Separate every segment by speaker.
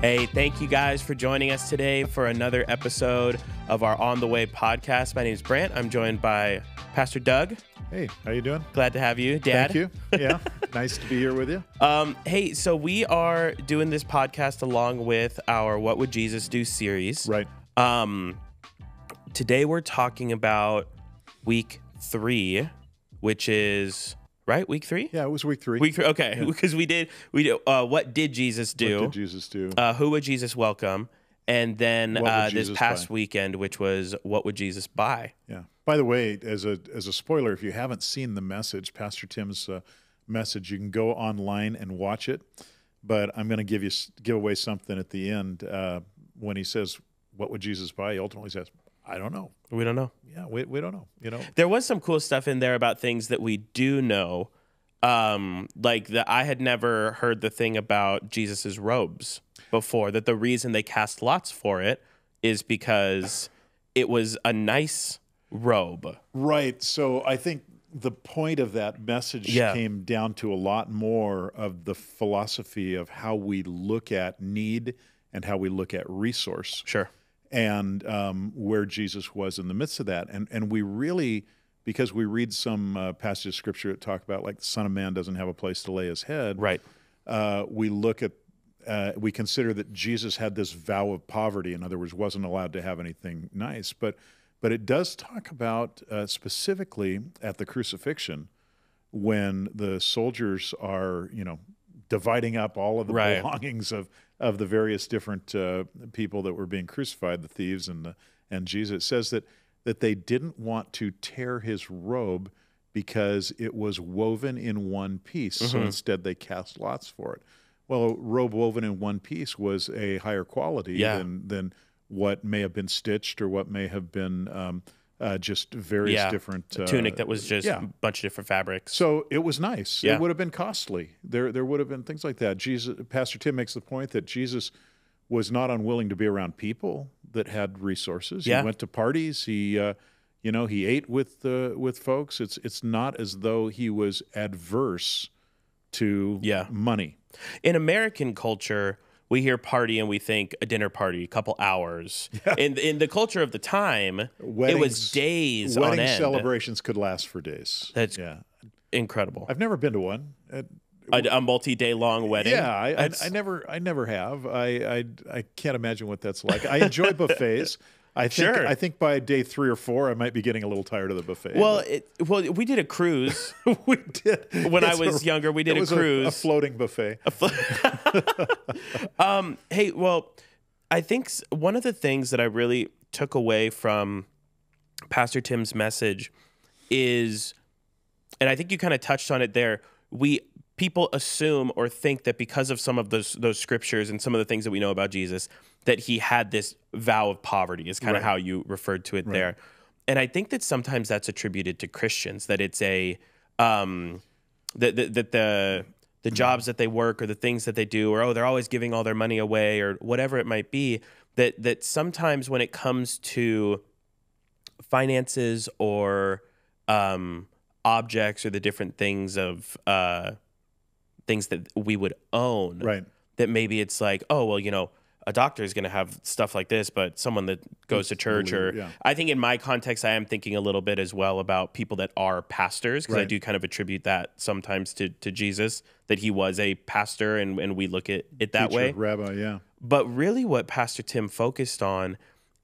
Speaker 1: Hey, thank you guys for joining us today for another episode of our On the Way podcast. My name is Brandt. I'm joined by Pastor Doug.
Speaker 2: Hey, how you doing?
Speaker 1: Glad to have you, Dad.
Speaker 2: Thank you. Yeah, nice to be here with you.
Speaker 1: Hey, so we are doing this podcast along with our What Would Jesus Do series.
Speaker 2: Right.
Speaker 1: Today we're talking about week 3, which is... Right? Week 3?
Speaker 2: Yeah, it was week 3.
Speaker 1: Week 3, okay. Yeah. Because we did what did Jesus do?
Speaker 2: What did Jesus do?
Speaker 1: Who would Jesus welcome? And then this past weekend, which was what would Jesus buy?
Speaker 2: Yeah. By the way, as a spoiler, if you haven't seen the message, Pastor Tim's message, you can go online and watch it. But I'm going to give away something at the end when he says, "What would Jesus buy?" He ultimately says, "I don't know.
Speaker 1: We don't know."
Speaker 2: Yeah, we don't know. You know,
Speaker 1: there was some cool stuff in there about things that we do know. Like I had never heard the thing about Jesus's robes before, that the reason they cast lots for it is because it was a nice robe.
Speaker 2: Right. So I think the point of that message came down to a lot more of the philosophy of how we look at need and how we look at resource.
Speaker 1: Sure.
Speaker 2: And where Jesus was in the midst of that. And we really, because we read some passages of Scripture that talk about, like, the Son of Man doesn't have a place to lay his head.
Speaker 1: Right.
Speaker 2: We look at, we consider that Jesus had this vow of poverty. In other words, wasn't allowed to have anything nice. But it does talk about specifically at the crucifixion, when the soldiers are, dividing up all of the belongings of the various different people that were being crucified, the thieves and Jesus. It says that they didn't want to tear his robe because it was woven in one piece. Mm-hmm. So instead they cast lots for it. Well, a robe woven in one piece was a higher quality than what may have been stitched or what may have been just various different...
Speaker 1: a tunic that was just a bunch of different fabrics.
Speaker 2: So it was nice.
Speaker 1: Yeah.
Speaker 2: It would have been costly. There would have been things like that. Pastor Tim makes the point that Jesus was not unwilling to be around people that had resources.
Speaker 1: Yeah.
Speaker 2: He went to parties. He ate with folks. It's not as though he was adverse to money.
Speaker 1: In American culture, we hear party and we think a dinner party, a couple hours. Yeah. In the culture of the time, it was days on end.
Speaker 2: Wedding celebrations could last for days.
Speaker 1: That's incredible.
Speaker 2: I've never been to one.
Speaker 1: A multi-day long wedding?
Speaker 2: Yeah, I never have. I can't imagine what that's like. I enjoy buffets. I think by day 3 or 4, I might be getting a little tired of the buffet.
Speaker 1: Well, we did a cruise.
Speaker 2: We did.
Speaker 1: When I was younger, we did a cruise.
Speaker 2: A floating buffet.
Speaker 1: Hey, well, I think one of the things that I really took away from Pastor Tim's message is, and I think you kind of touched on it there, people assume or think that because of some of those scriptures and some of the things that we know about Jesus, that he had this vow of poverty, is kind of how you referred to it there. And I think that sometimes that's attributed to Christians, that it's a that the jobs that they work or the things that they do, or they're always giving all their money away or whatever it might be, that sometimes when it comes to finances or objects or the different things of things that we would own, that maybe it's like, oh, well, a doctor is going to have stuff like this, but someone that goes to church I think in my context, I am thinking a little bit as well about people that are pastors, because I do kind of attribute that sometimes to Jesus, that he was a pastor and we look at it that way.
Speaker 2: Rabbi, yeah.
Speaker 1: But really what Pastor Tim focused on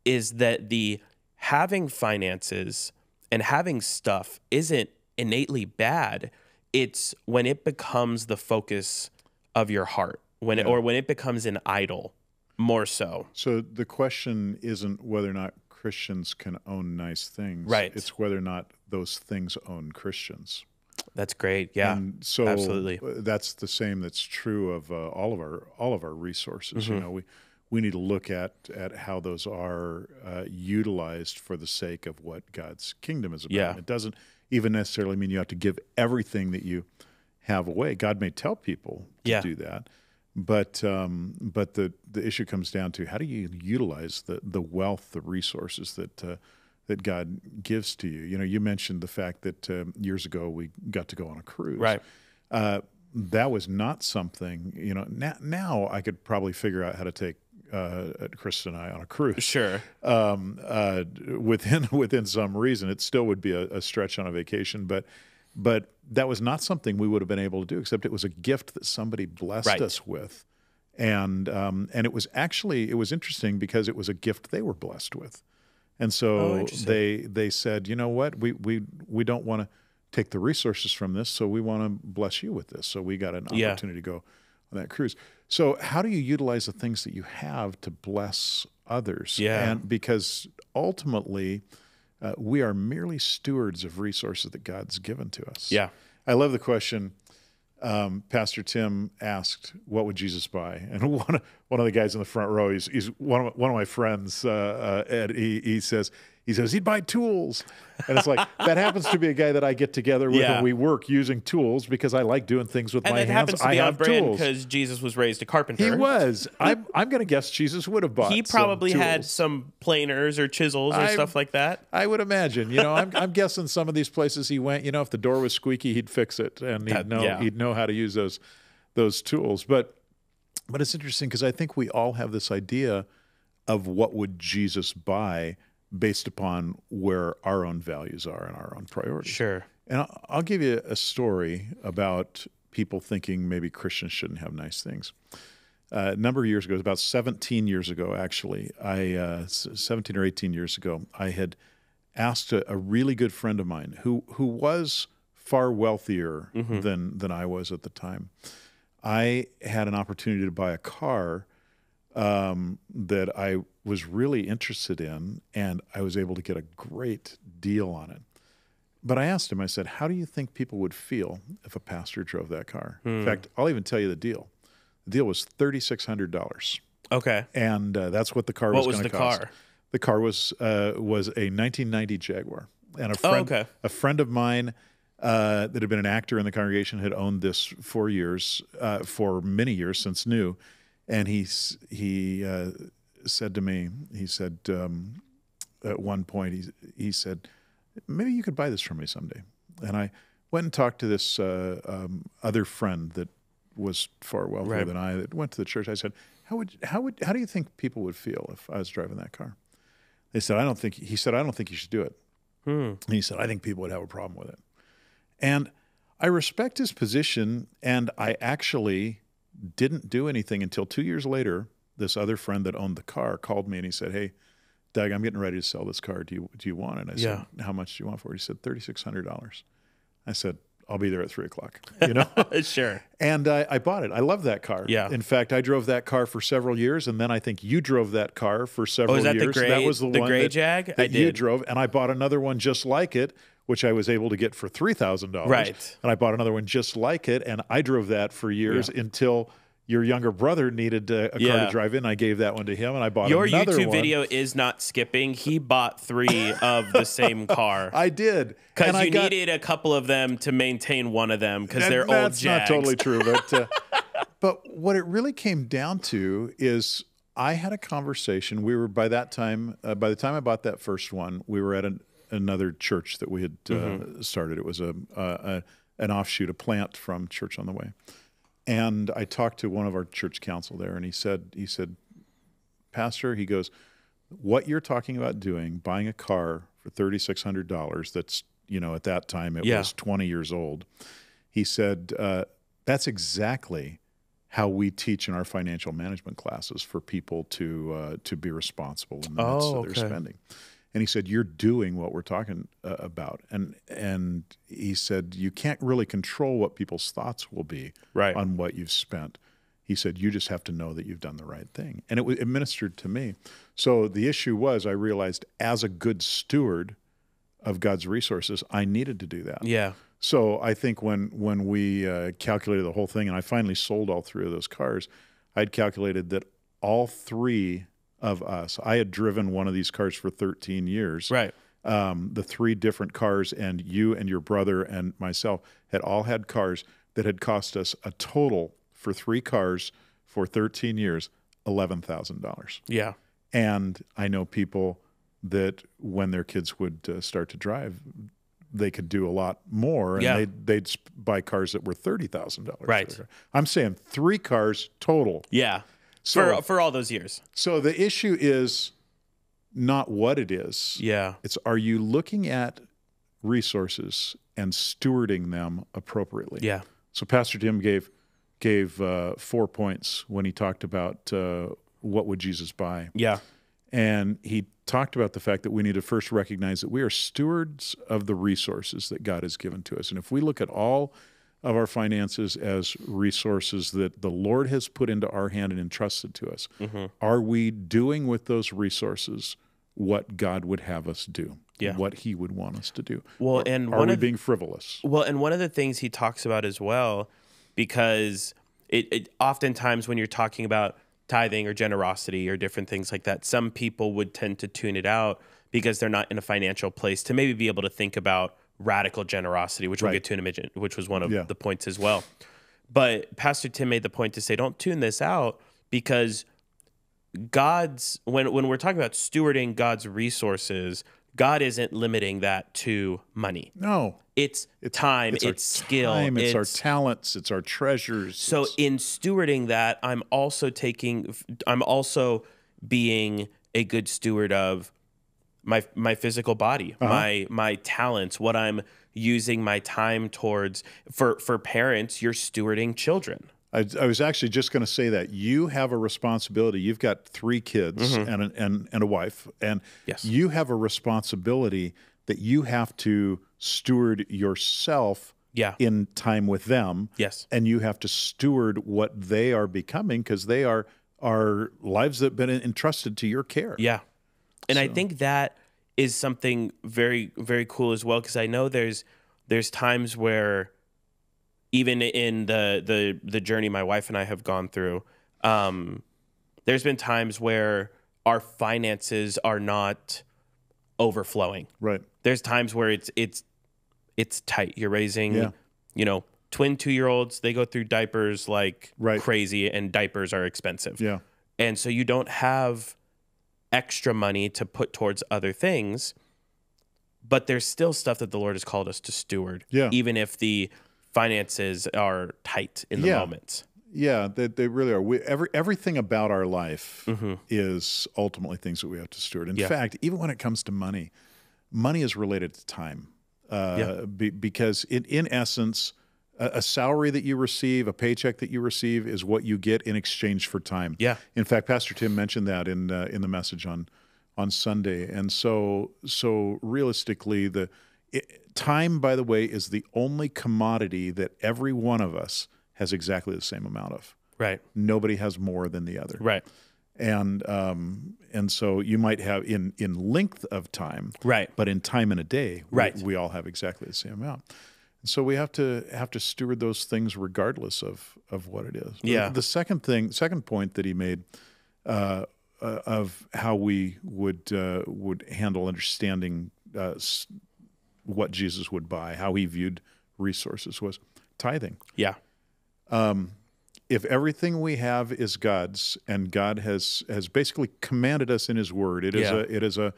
Speaker 1: is that the having finances and having stuff isn't innately bad. It's when it becomes the focus of your heart, or when it becomes an idol. More so.
Speaker 2: So the question isn't whether or not Christians can own nice things.
Speaker 1: Right.
Speaker 2: It's whether or not those things own Christians.
Speaker 1: That's great. Yeah.
Speaker 2: And so
Speaker 1: absolutely.
Speaker 2: That's the same that's true of all of our resources. Mm-hmm. We need to look at how those are utilized for the sake of what God's kingdom is about.
Speaker 1: Yeah.
Speaker 2: It doesn't even necessarily mean you have to give everything that you have away. God may tell people to do that. But the issue comes down to, how do you utilize the wealth, the resources that God gives to you? You mentioned the fact that years ago we got to go on a cruise.
Speaker 1: Right.
Speaker 2: that was not something, now I could probably figure out how to take Chris and I on a cruise.
Speaker 1: Sure.
Speaker 2: Within some reason. It still would be a stretch on a vacation, but that was not something we would have been able to do, except it was a gift that somebody blessed us with. And it was interesting because it was a gift they were blessed with. And so they said, you know what, we don't want to take the resources from this, so we want to bless you with this. So we got an opportunity to go on that cruise. So how do you utilize the things that you have to bless others?
Speaker 1: Yeah.
Speaker 2: And because ultimately, we are merely stewards of resources that God's given to us.
Speaker 1: Yeah.
Speaker 2: I love the question. Pastor Tim asked, "What would Jesus buy?" And one of the guys in the front row, he's one of my friends. Ed, he says he'd buy tools, and it's like that happens to be a guy that I get together with, and we work using tools because I like doing things with my hands.
Speaker 1: And it happens to
Speaker 2: I
Speaker 1: be on
Speaker 2: have
Speaker 1: brand
Speaker 2: tools
Speaker 1: because Jesus was raised a carpenter.
Speaker 2: He was. I'm going to guess Jesus would have bought.
Speaker 1: He probably
Speaker 2: some
Speaker 1: had
Speaker 2: tools.
Speaker 1: some planers or chisels or stuff like that.
Speaker 2: I would imagine. I'm guessing some of these places he went. If the door was squeaky, he'd fix it, and he'd know how to use those tools. But it's interesting because I think we all have this idea of what would Jesus buy based upon where our own values are and our own priorities.
Speaker 1: Sure.
Speaker 2: And I'll give you a story about people thinking maybe Christians shouldn't have nice things. A number of years ago, about 17 years ago, actually, 17 or 18 years ago, I had asked a really good friend of mine who was far wealthier than I was at the time. I had an opportunity to buy a car that I was really interested in, and I was able to get a great deal on it. But I asked him, I said, how do you think people would feel if a pastor drove that car? In fact, I'll even tell you the deal. The deal was $3,600.
Speaker 1: Okay.
Speaker 2: And that's what the car was going to cost.
Speaker 1: What was the car?
Speaker 2: The car was a 1990 Jaguar. And a friend of mine that had been an actor in the congregation had owned this for many years, since new. And he said to me, at one point, he said, maybe you could buy this from me someday. And I went and talked to this other friend that was far wealthier than I, that went to the church. I said, how do you think people would feel if I was driving that car? He said, I don't think you should do it. And he said, I think people would have a problem with it. And I respect his position, and I actually didn't do anything until 2 years later. This other friend that owned the car called me and he said, "Hey, Doug, I'm getting ready to sell this car. Do you want it?" I said, "How much do you want for it?" He said, $3,600. I said, "I'll be there at 3:00."
Speaker 1: Sure.
Speaker 2: And I bought it. I love that car.
Speaker 1: Yeah.
Speaker 2: In fact, I drove that car for several years, and then I think you drove that car for several
Speaker 1: is that
Speaker 2: years.
Speaker 1: That was
Speaker 2: the
Speaker 1: one
Speaker 2: gray
Speaker 1: Jag?
Speaker 2: that you drove, and I bought another one just like it, which I was able to get for $3,000.
Speaker 1: Right.
Speaker 2: And I bought another one just like it, and I drove that for years until your younger brother needed a car to drive in. I gave that one to him, and I bought another one.
Speaker 1: Your YouTube video is not skipping. He bought 3 of the same car.
Speaker 2: I did.
Speaker 1: Because you needed a couple of them to maintain one of them because they're old Jags.
Speaker 2: That's not totally true. But what it really came down to is I had a conversation. We were, by the time I bought that first one, we were at another church that we had started. It was an offshoot, a plant from Church on the Way. And I talked to one of our church council there, and he said, "Pastor," he goes, "what you're talking about doing, buying a car for $3,600 that's, at that time it was 20 years old." He said, "That's exactly how we teach in our financial management classes for people to be responsible in the midst of their spending." And he said, "You're doing what we're talking about." And he said, "You can't really control what people's thoughts will be on what you've spent." He said, "You just have to know that you've done the right thing." And it ministered to me. So the issue was, I realized as a good steward of God's resources, I needed to do that.
Speaker 1: Yeah.
Speaker 2: So I think when we calculated the whole thing, and I finally sold all 3 of those cars, I'd calculated that all 3 of us. I had driven one of these cars for 13 years.
Speaker 1: Right.
Speaker 2: The 3 different cars, and you and your brother and myself had all had cars that had cost us a total for 3 cars for 13 years, $11,000.
Speaker 1: Yeah.
Speaker 2: And I know people that when their kids would start to drive, they could do a lot more, and
Speaker 1: Yeah.
Speaker 2: they'd buy cars that were $30,000.
Speaker 1: Right.
Speaker 2: I'm saying 3 cars total.
Speaker 1: Yeah.
Speaker 2: So
Speaker 1: For all those years.
Speaker 2: so the issue is not what it is.
Speaker 1: Yeah.
Speaker 2: It's, are you looking at resources and stewarding them appropriately?
Speaker 1: Yeah.
Speaker 2: So Pastor Tim gave 4 points when he talked about what would Jesus buy.
Speaker 1: Yeah.
Speaker 2: And he talked about the fact that we need to first recognize that we are stewards of the resources that God has given to us. And if we look at all of our finances as resources that the Lord has put into our hand and entrusted to us, are we doing with those resources what God would have us do?
Speaker 1: Yeah.
Speaker 2: What he would want us to do?
Speaker 1: Well,
Speaker 2: Or
Speaker 1: and
Speaker 2: are we being frivolous?
Speaker 1: Well, and one of the things he talks about as well, because it oftentimes when you're talking about tithing or generosity or different things like that, some people would tend to tune it out because they're not in a financial place to maybe be able to think about radical generosity, which we'll get to in a minute, which was one of the points as well. But Pastor Tim made the point to say, don't tune this out, because when we're talking about stewarding God's resources, God isn't limiting that to money.
Speaker 2: No.
Speaker 1: It's time, it's skill,
Speaker 2: it's our talents, it's our treasures.
Speaker 1: So in stewarding that, I'm also being a good steward of my physical body, my talents, what I'm using my time towards. For parents, you're stewarding children.
Speaker 2: I was actually just going to say that you have a responsibility. You've got 3 kids and a wife, and you have a responsibility that you have to steward yourself in time with them.
Speaker 1: Yes.
Speaker 2: And you have to steward what they are becoming, because they are lives that have been entrusted to your care.
Speaker 1: Yeah. And I think that is something very, very cool as well, because I know there's times where, even in the journey my wife and I have gone through, there's been times where our finances are not overflowing.
Speaker 2: Right.
Speaker 1: There's times where it's tight. You're raising, twin 2-year-olds. They go through diapers like crazy, and diapers are expensive.
Speaker 2: Yeah.
Speaker 1: And so you don't have extra money to put towards other things, but there's still stuff that the Lord has called us to steward.
Speaker 2: Yeah.
Speaker 1: Even if the finances are tight in the moment.
Speaker 2: Yeah, they really are. Everything about our life is ultimately things that we have to steward. In fact, even when it comes to money is related to time. Because in essence, a salary that you receive, a paycheck that you receive, is what you get in exchange for time.
Speaker 1: Yeah.
Speaker 2: In fact, Pastor Tim mentioned that in the message on Sunday. And so realistically, time, by the way, is the only commodity that every one of us has exactly the same amount of.
Speaker 1: Right.
Speaker 2: Nobody has more than the other.
Speaker 1: Right.
Speaker 2: And so you might have in length of time, but in time in a day, we all have exactly the same amount. And so we have to steward those things regardless of what it is.
Speaker 1: Yeah.
Speaker 2: The second point that he made of how we would handle understanding what Jesus would buy, how he viewed resources, was tithing.
Speaker 1: Yeah.
Speaker 2: If everything we have is God's, and God has basically commanded us in His Word, it is a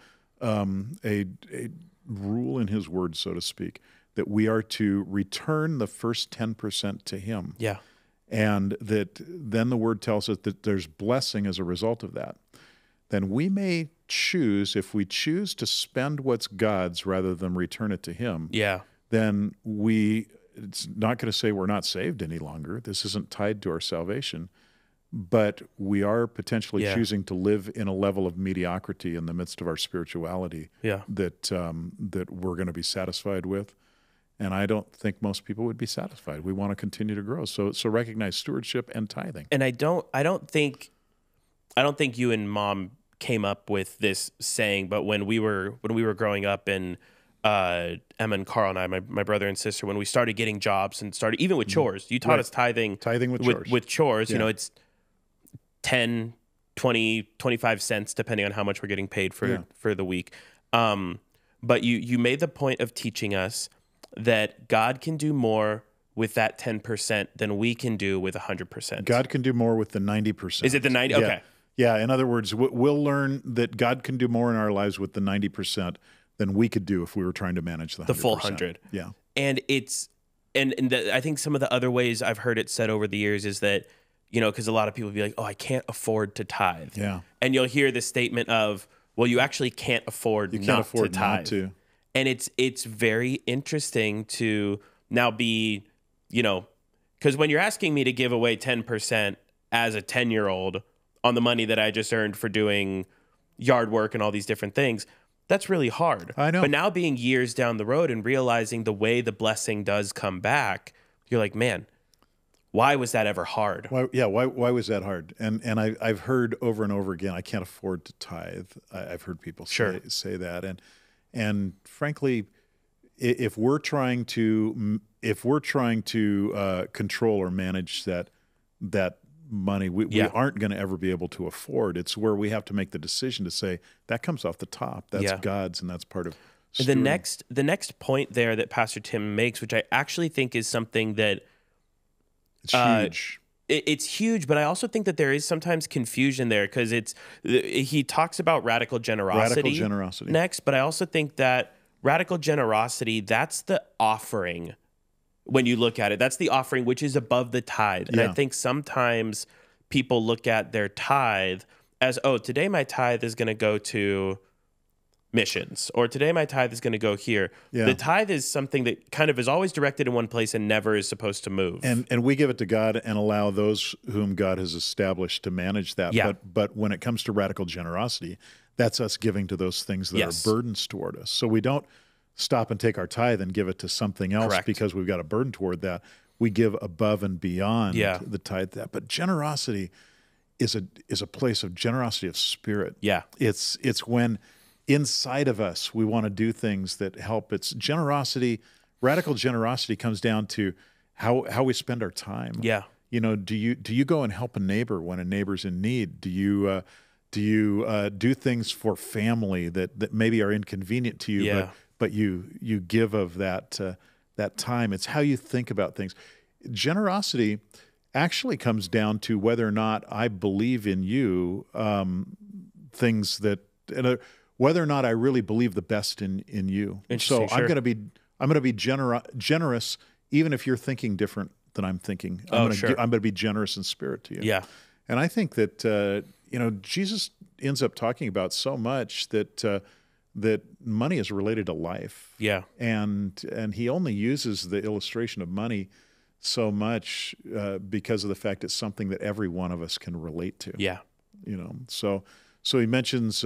Speaker 2: rule in His Word, so to speak, that we are to return the first 10% to Him.
Speaker 1: Yeah.
Speaker 2: And that then the Word tells us that there's blessing as a result of that. Then we may choose, if we choose to spend what's God's rather than return it to Him, then it's not going to say we're not saved any longer. This isn't tied to our salvation, but we are potentially choosing to live in a level of mediocrity in the midst of our spirituality that we're going to be satisfied with. And I don't think most people would be satisfied. We want to continue to grow. So recognize stewardship and tithing.
Speaker 1: And I don't think you and Mom came up with this saying, but when we were growing up, and Emma and Carl and I, my brother and sister, when we started getting jobs and started even with chores, you taught us tithing with chores. You know, it's 10, 20, 25 cents depending on how much we're getting paid for the week. But you made the point of teaching us that God can do more with that 10% than we can do with 100%.
Speaker 2: God can do more with the 90%.
Speaker 1: Is it the 90?
Speaker 2: Yeah.
Speaker 1: Okay.
Speaker 2: Yeah. In other words, we'll learn that God can do more in our lives with the 90% than we could do if we were trying to manage the 100%.
Speaker 1: The full 100.
Speaker 2: Yeah.
Speaker 1: And it's, I think some of the other ways I've heard it said over the years is that, because a lot of people be like, oh, I can't afford to tithe.
Speaker 2: Yeah.
Speaker 1: And you'll hear this statement of, well, you actually can't afford not to tithe.
Speaker 2: Not to.
Speaker 1: And it's very interesting to now be, because when you're asking me to give away 10% as a 10-year-old on the money that I just earned for doing yard work and all these different things, that's really hard.
Speaker 2: I know.
Speaker 1: But now being years down the road and realizing the way the blessing does come back, you're like, man, why was that ever hard?
Speaker 2: Why was that hard? And I've heard over and over again, I can't afford to tithe. I've heard people say that. And frankly, if we're trying to control or manage that money, we aren't going to ever be able to afford. It's where we have to make the decision to say that comes off the top. That's God's, and that's part of stewarding.
Speaker 1: The next point there that Pastor Tim makes, which I actually think is something that
Speaker 2: it's huge.
Speaker 1: It's huge, but I also think that there is sometimes confusion there because he talks about radical generosity next, but I also think that radical generosity, that's the offering. When you look at it, that's the offering, which is above the tithe. And I think sometimes people look at their tithe as, oh, today my tithe is going to go to missions, or today my tithe is going to go here. Yeah. The tithe is something that kind of is always directed in one place and never is supposed to move.
Speaker 2: And we give it to God and allow those whom God has established to manage that.
Speaker 1: Yeah.
Speaker 2: But when it comes to radical generosity, that's us giving to those things that are burdens toward us. So we don't stop and take our tithe and give it to something else because we've got a burden toward that. We give above and beyond the tithe. But generosity is a place of generosity of spirit.
Speaker 1: Yeah.
Speaker 2: It's when inside of us we want to do things that help. It's generosity. Radical generosity comes down to how we spend our time.
Speaker 1: Yeah.
Speaker 2: Do you go and help a neighbor when a neighbor's in need? Do you do things for family that maybe are inconvenient to you, but you give of that time? It's how you think about things. Generosity actually comes down to whether or not I believe in you, things that, whether or not I really believe the best in you. So I'm going to be generous, even if you're thinking different than I'm thinking. I'm going to be generous in spirit to you.
Speaker 1: Yeah.
Speaker 2: And I think that Jesus ends up talking about so much that money is related to life.
Speaker 1: Yeah.
Speaker 2: And he only uses the illustration of money so much because of the fact it's something that every one of us can relate to.
Speaker 1: Yeah.
Speaker 2: So he mentions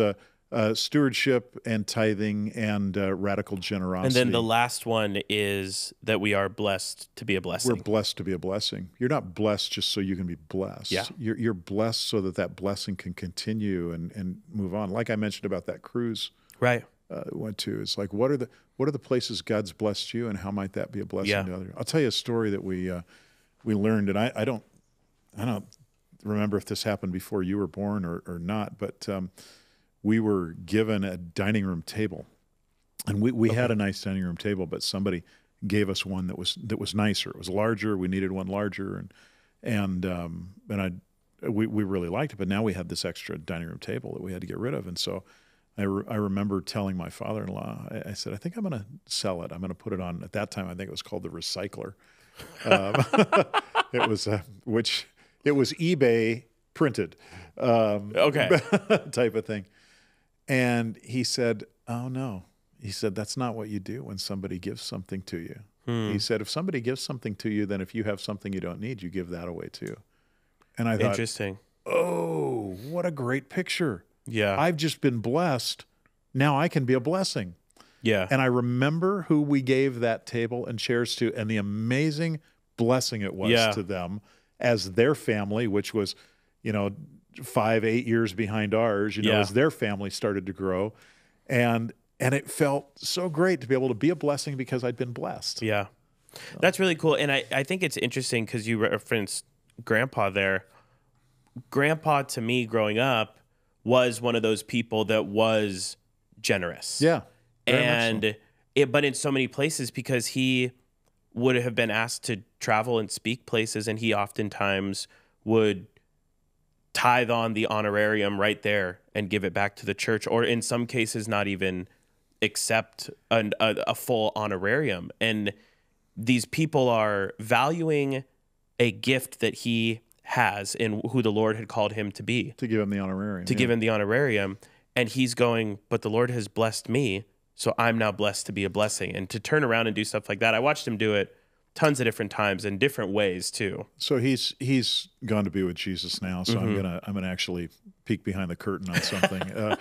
Speaker 2: stewardship and tithing and radical generosity.
Speaker 1: And then the last one is that we are blessed to be a blessing.
Speaker 2: We're blessed to be a blessing. You're not blessed just so you can be blessed.
Speaker 1: Yeah.
Speaker 2: You're blessed so that blessing can continue and move on. Like I mentioned about that cruise.
Speaker 1: Right.
Speaker 2: Went to. It's like, what are the places God's blessed you, and how might that be a blessing to others? I'll tell you a story that we learned, and I don't remember if this happened before you were born or not, but we were given a dining room table, and we had a nice dining room table, but somebody gave us one that was nicer. It was larger. We needed one larger, and we really liked it. But now we had this extra dining room table that we had to get rid of, and so I remember telling my father-in-law, I said, I think I'm going to sell it. I'm going to put it on. At that time, I think it was called the Recycler. It was eBay printed, type of thing. And he said, oh no. He said, that's not what you do when somebody gives something to you. He said, if somebody gives something to you, then if you have something you don't need, you give that away too. And I thought,
Speaker 1: interesting.
Speaker 2: Oh, what a great picture.
Speaker 1: Yeah.
Speaker 2: I've just been blessed. Now I can be a blessing.
Speaker 1: Yeah.
Speaker 2: And I remember who we gave that table and chairs to, and the amazing blessing it was to them as their family, which was, 5-8 years behind ours, as their family started to grow. And it felt so great to be able to be a blessing because I'd been blessed.
Speaker 1: Yeah. That's really cool. And I think it's interesting because you referenced Grandpa there. Grandpa, to me, growing up, was one of those people that was generous.
Speaker 2: Yeah.
Speaker 1: But in so many places, because he would have been asked to travel and speak places, and he oftentimes would tithe on the honorarium right there and give it back to the church, or in some cases not even accept a full honorarium. And these people are valuing a gift that he has in who the Lord had called him to be.
Speaker 2: To give him the honorarium.
Speaker 1: To give him the honorarium. And he's going, but the Lord has blessed me, so I'm now blessed to be a blessing. And to turn around and do stuff like that, I watched him do it tons of different times in different ways too.
Speaker 2: So he's gone to be with Jesus now. So I'm gonna actually peek behind the curtain on something.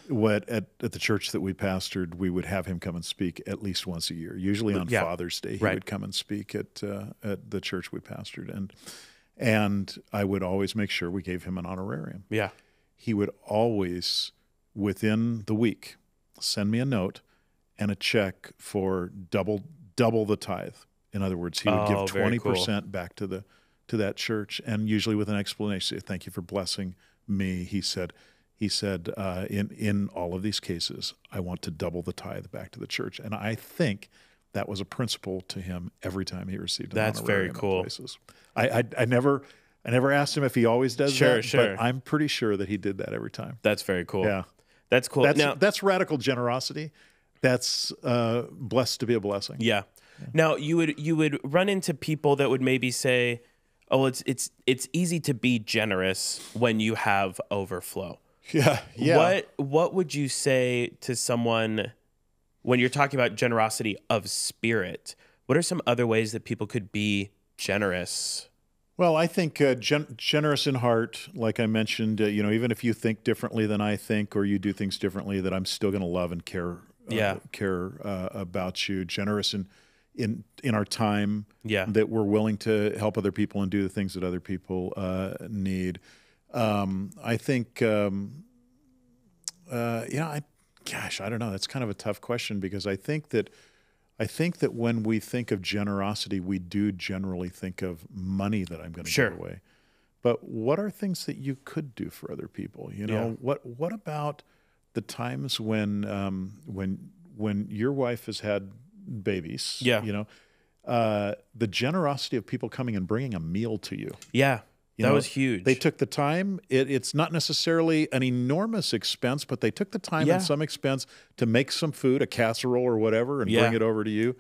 Speaker 2: What at the church that we pastored, we would have him come and speak at least once a year. Usually on Father's Day, he would come and speak at the church we pastored, and I would always make sure we gave him an honorarium.
Speaker 1: Yeah,
Speaker 2: he would always, within the week, send me a note and a check for double the tithe. In other words, he would give 20% back to that church, and usually with an explanation. Thank you for blessing me. He said, in all of these cases, I want to double the tithe back to the church. And I think that was a principle to him every time he received an
Speaker 1: That's very
Speaker 2: honorarium
Speaker 1: cool.
Speaker 2: at places. I never asked him if he always does that, but I'm pretty sure that he did that every time.
Speaker 1: That's very cool.
Speaker 2: Yeah.
Speaker 1: That's cool.
Speaker 2: That's radical generosity. That's blessed to be a blessing.
Speaker 1: Yeah. Now you would run into people that would maybe say, "Oh, it's easy to be generous when you have overflow."
Speaker 2: Yeah.
Speaker 1: What would you say to someone when you're talking about generosity of spirit? What are some other ways that people could be generous?
Speaker 2: Well, I think generous in heart, like I mentioned, even if you think differently than I think, or you do things differently, that I'm still going to love and care about you. Generous in our time, that we're willing to help other people and do the things that other people need. I think, I don't know. That's kind of a tough question, because I think that when we think of generosity, we do generally think of money that I'm going to give away. But what are things that you could do for other people? What about the times when your wife has had babies? The generosity of people coming and bringing a meal to you.
Speaker 1: Yeah. That was huge.
Speaker 2: They took the time. It's not necessarily an enormous expense, but they took the time and some expense to make some food, a casserole or whatever, and bring it over to you.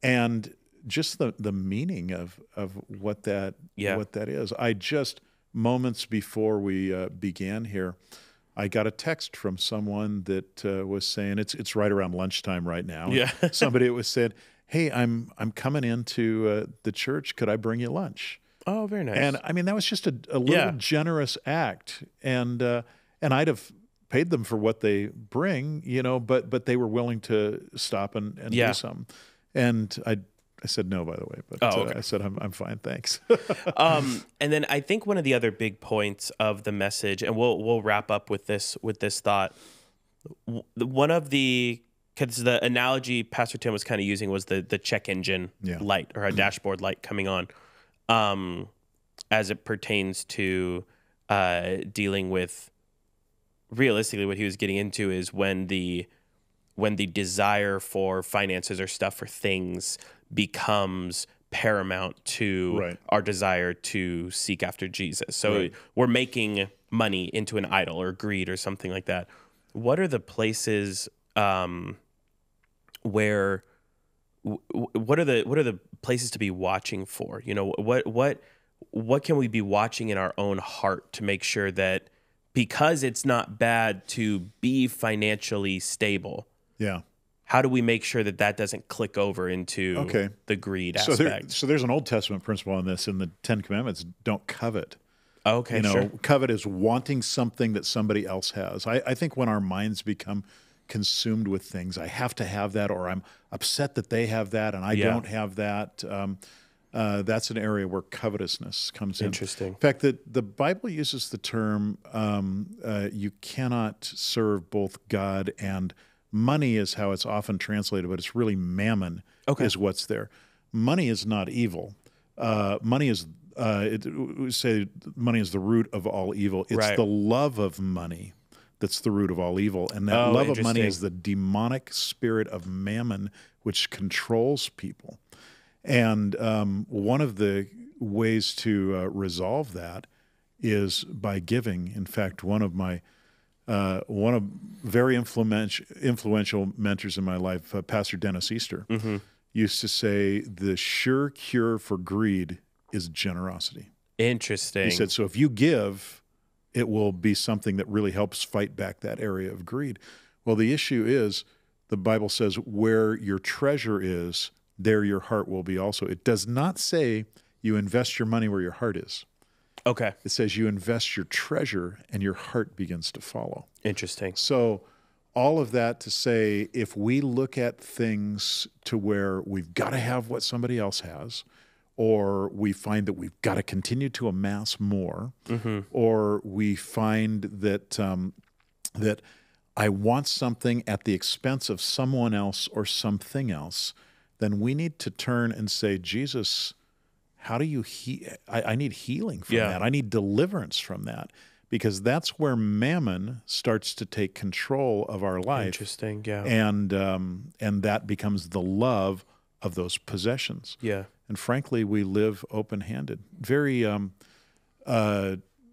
Speaker 2: And just the meaning of what that is. I just, moments before we began here, I got a text from someone that was saying, it's right around lunchtime right now.
Speaker 1: Yeah.
Speaker 2: Somebody was said, "Hey, I'm coming into the church. Could I bring you lunch?"
Speaker 1: Oh, very nice.
Speaker 2: And I mean, that was just a little generous act, and I'd have paid them for what they bring, but they were willing to stop and do something. And I said no, by the way, but I said I'm fine, thanks.
Speaker 1: And then I think one of the other big points of the message, and we'll wrap up with this thought. Because the analogy Pastor Tim was kind of using was the check engine light, or a dashboard light coming on. As it pertains to dealing with, realistically, what he was getting into is when the desire for finances or stuff or things becomes paramount to our desire to seek after Jesus. So we're making money into an idol or greed or something like that. What are the places where? What are the places to be watching for? What can we be watching in our own heart to make sure that, because it's not bad to be financially stable, how do we make sure that doesn't click over into the greed aspect?
Speaker 2: So there's an Old Testament principle on this in the Ten Commandments: don't covet.
Speaker 1: Okay,
Speaker 2: covet is wanting something that somebody else has. I think when our minds become consumed with things, I have to have that, or I'm upset that they have that and I don't have that. That's an area where covetousness comes in.
Speaker 1: Interesting.
Speaker 2: In fact, the Bible uses the term, you cannot serve both God and money, is how it's often translated, but it's really mammon is what's there. Money is not evil. Money is, we say money is the root of all evil. It's the love of money that's the root of all evil. And that love of money is the demonic spirit of mammon, which controls people. And one of the ways to resolve that is by giving. In fact, one of my One of very influential mentors in my life, Pastor Dennis Easter, used to say, the sure cure for greed is generosity.
Speaker 1: Interesting.
Speaker 2: He said, so if you give, it will be something that really helps fight back that area of greed. Well, the issue is, the Bible says, where your treasure is, there your heart will be also. It does not say you invest your money where your heart is.
Speaker 1: Okay.
Speaker 2: It says you invest your treasure and your heart begins to follow.
Speaker 1: Interesting.
Speaker 2: So all of that to say, if we look at things to where we've got to have what somebody else has, or we find that we've got to continue to amass more, or we find that that I want something at the expense of someone else or something else, then we need to turn and say, Jesus, how do you I need healing from that. I need deliverance from that, because that's where mammon starts to take control of our life.
Speaker 1: Interesting, yeah.
Speaker 2: And that becomes the love of those possessions.
Speaker 1: Yeah.
Speaker 2: And frankly, we live open-handed. Very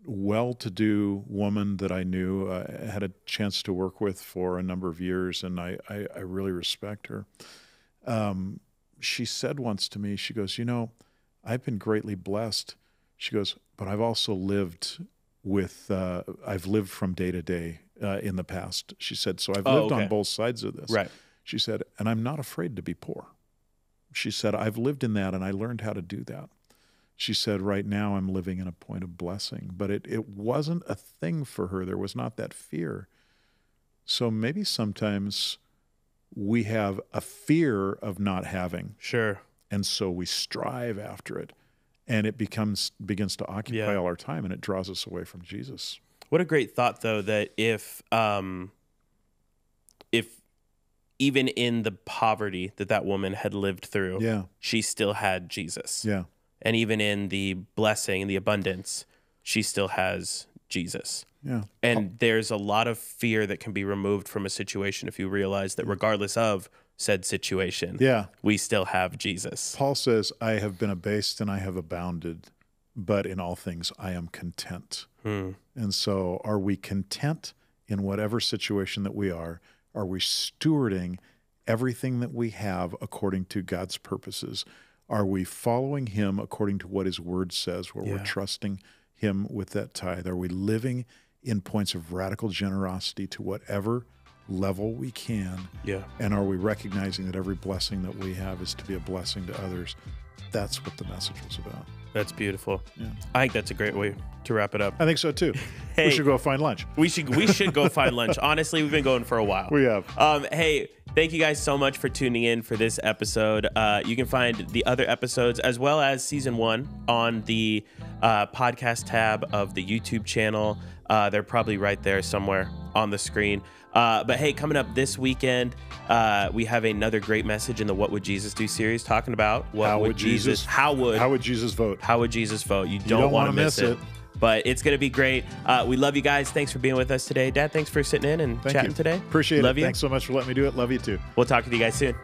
Speaker 2: well-to-do woman that I knew, had a chance to work with for a number of years, and I really respect her. She said once to me, she goes, I've been greatly blessed. She goes, but I've also lived with, I've lived from day to day in the past. She said, so I've lived on both sides of this.
Speaker 1: Right.
Speaker 2: She said, and I'm not afraid to be poor. She said, I've lived in that and I learned how to do that. She said, right now I'm living in a point of blessing, but it wasn't a thing for her. There was not that fear. So maybe sometimes we have a fear of not having.
Speaker 1: Sure.
Speaker 2: And so we strive after it, and it begins to occupy all our time, and it draws us away from Jesus.
Speaker 1: What a great thought, though, that if even in the poverty that woman had lived through, she still had Jesus.
Speaker 2: Yeah.
Speaker 1: And even in the blessing and the abundance, she still has Jesus.
Speaker 2: Yeah.
Speaker 1: And there's a lot of fear that can be removed from a situation if you realize that regardless of said situation, we still have Jesus.
Speaker 2: Paul says, I have been abased and I have abounded, but in all things I am content. And so are we content in whatever situation that we are? Are we stewarding everything that we have according to God's purposes? Are we following him according to what his word says, where we're trusting him with that tithe? Are we living in points of radical generosity to whatever level we can?
Speaker 1: Yeah.
Speaker 2: And are we recognizing that every blessing that we have is to be a blessing to others? That's what the message was about.
Speaker 1: That's beautiful.
Speaker 2: Yeah.
Speaker 1: I think that's a great way to wrap it up.
Speaker 2: I think so too.
Speaker 1: Hey,
Speaker 2: we should go find lunch.
Speaker 1: We should go find lunch. Honestly, we've been going for a while.
Speaker 2: We have.
Speaker 1: Hey, thank you guys so much for tuning in for this episode. You can find the other episodes as well as season 1 on the podcast tab of the YouTube channel. They're probably right there somewhere on the screen. But hey, coming up this weekend, we have another great message in the What Would Jesus Do series, talking about how would Jesus vote?
Speaker 2: How would Jesus vote?
Speaker 1: You don't want to miss it. But it's going to be great. We love you guys. Thanks for being with us today. Dad, thanks for sitting in and chatting today.
Speaker 2: Appreciate it.
Speaker 1: Love you.
Speaker 2: Thanks so much for letting me do it. Love you too.
Speaker 1: We'll talk to you guys soon.